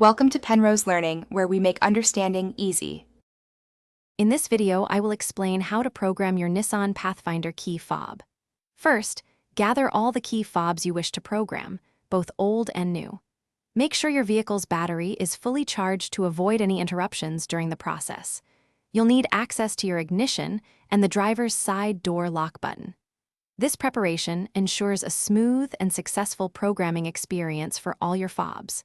Welcome to Penrose Learning, where we make understanding easy. In this video, I will explain how to program your Nissan Pathfinder key fob. First, gather all the key fobs you wish to program, both old and new. Make sure your vehicle's battery is fully charged to avoid any interruptions during the process. You'll need access to your ignition and the driver's side door lock button. This preparation ensures a smooth and successful programming experience for all your fobs.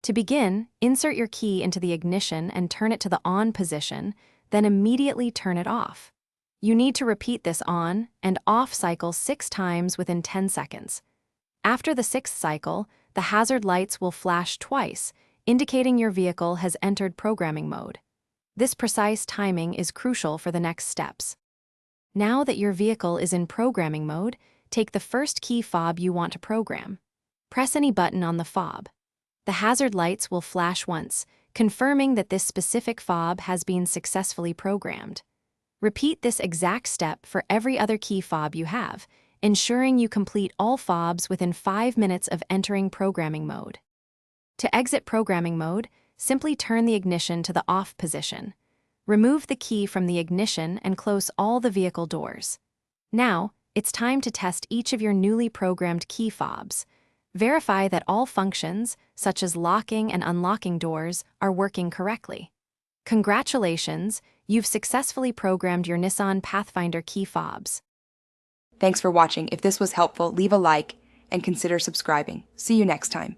To begin, insert your key into the ignition and turn it to the on position, then immediately turn it off. You need to repeat this on and off cycle 6 times within 10 seconds. After the 6th cycle, the hazard lights will flash twice, indicating your vehicle has entered programming mode. This precise timing is crucial for the next steps. Now that your vehicle is in programming mode, take the first key fob you want to program. Press any button on the fob. The hazard lights will flash once, confirming that this specific fob has been successfully programmed. Repeat this exact step for every other key fob you have, ensuring you complete all fobs within 5 minutes of entering programming mode. To exit programming mode, simply turn the ignition to the off position. Remove the key from the ignition and close all the vehicle doors. Now, it's time to test each of your newly programmed key fobs. Verify that all functions, such as locking and unlocking doors, are working correctly. Congratulations, you've successfully programmed your Nissan Pathfinder key fobs. Thanks for watching. If this was helpful, leave a like and consider subscribing. See you next time.